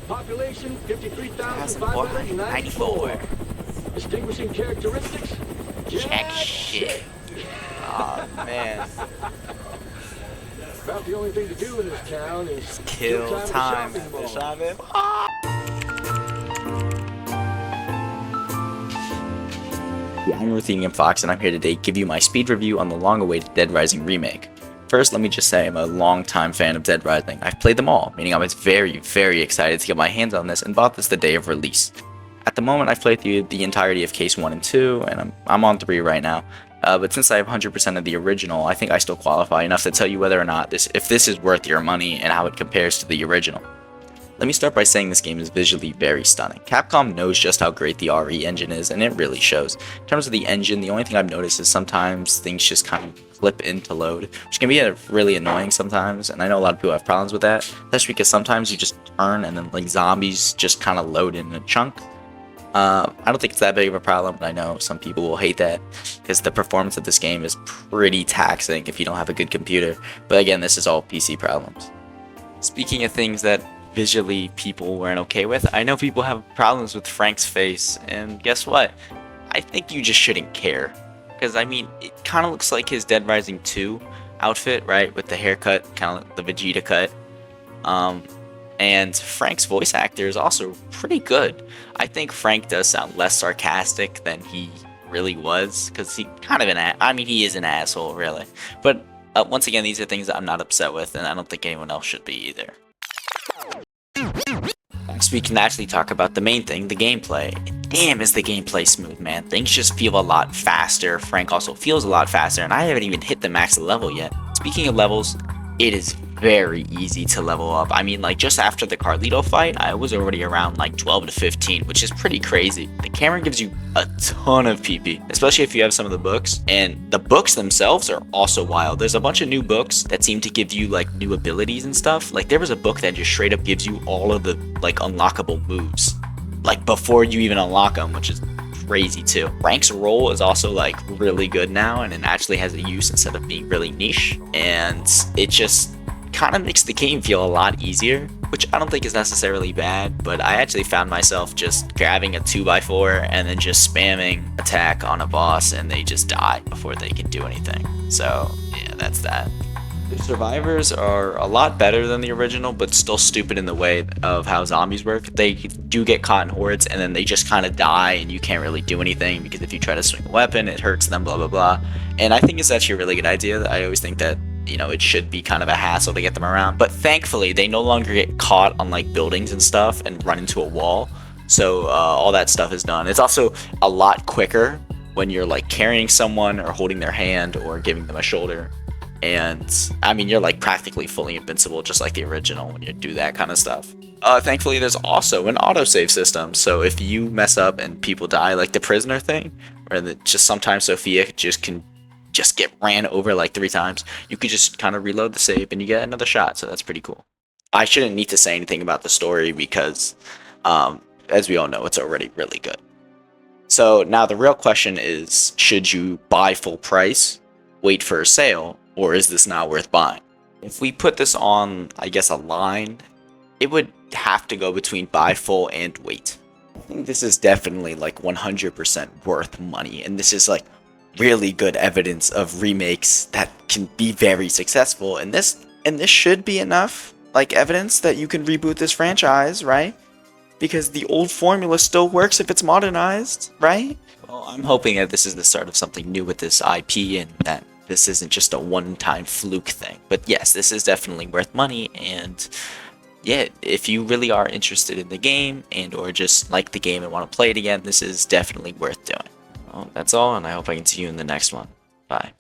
Population 53,594. Distinguishing characteristics? Jack shit. Oh man. About the only thing to do in this town is Kill time at the shopping mall. Yeah, I'm Ruthenium Fox, and I'm here today to give you my speed review on the long-awaited Dead Rising remake. First, let me just say I'm a long-time fan of Dead Rising. I've played them all, meaning I was very, very excited to get my hands on this and bought this the day of release. At the moment, I've played through the entirety of Case 1 and 2, and I'm on 3 right now. But since I have 100% of the original, I think I still qualify enough to tell you whether or not if this is worth your money and how it compares to the original. Let me start by saying this game is visually very stunning. Capcom knows just how great the RE engine is, and it really shows. In terms of the engine, the only thing I've noticed is sometimes things just kind of flip into load, which can be really annoying sometimes, and I know a lot of people have problems with that, especially because sometimes you just turn and then like zombies just kind of load in a chunk. I don't think it's that big of a problem, but I know some people will hate that because the performance of this game is pretty taxing if you don't have a good computer. But again, this is all PC problems. Speaking of things that visually people weren't okay with, I know people have problems with Frank's face, and guess what? I think you just shouldn't care. Because, I mean, it kind of looks like his Dead Rising 2 outfit, right? With the haircut, kind of like the Vegeta cut. And Frank's voice actor is also pretty good. I think Frank does sound less sarcastic than he really was, because he kind of he is an asshole, really. But once again, these are things that I'm not upset with, and I don't think anyone else should be either. Next, we can actually talk about the main thing, the gameplay. Damn, is the gameplay smooth, man. Things just feel a lot faster. Frank also feels a lot faster, and I haven't even hit the max level yet. Speaking of levels, it is very easy to level up. I mean, like, just after the Carlito fight, I was already around like 12 to 15, which is pretty crazy. The camera gives you a ton of PP, especially if you have some of the books, and the books themselves are also wild. There's a bunch of new books that seem to give you like new abilities and stuff. Like, there was a book that just straight up gives you all of the like unlockable moves, like before you even unlock them, which is crazy too. Frank's role is also like really good now, and it actually has a use instead of being really niche, and it just kind of makes the game feel a lot easier, which I don't think is necessarily bad, but I actually found myself just grabbing a 2x4 and then just spamming attack on a boss, and they just die before they can do anything. So yeah, that's that. The survivors are a lot better than the original, but still stupid in the way of how zombies work. They do get caught in hordes, and then they just kind of die, and you can't really do anything, because if you try to swing a weapon, it hurts them, blah, blah, blah. And I think it's actually a really good idea. I always think that, you know, it should be kind of a hassle to get them around. But thankfully, they no longer get caught on, like, buildings and stuff and run into a wall. So all that stuff is done. It's also a lot quicker when you're, like, carrying someone or holding their hand or giving them a shoulder. And I mean, you're like practically fully invincible, just like the original when you do that kind of stuff. Thankfully, there's also an autosave system, so if you mess up and people die, like the prisoner thing, where just sometimes Sophia can get ran over like 3 times, you could just kind of reload the save and you get another shot. So that's pretty cool. I shouldn't need to say anything about the story because, as we all know, it's already really good. So now the real question is, should you buy full price, wait for a sale, or is this not worth buying? If we put this on, I guess, a line, it would have to go between buy full and wait. I think this is definitely like 100% worth money, and this is like really good evidence of remakes that can be very successful, and this should be enough like evidence that you can reboot this franchise, right? Because the old formula still works if it's modernized, right? Well, I'm hoping that this is the start of something new with this IP, and that this isn't just a one-time fluke thing. But yes, this is definitely worth money, and yeah, if you really are interested in the game and or just like the game and want to play it again, this is definitely worth doing. Well, that's all, and I hope I can see you in the next one. Bye.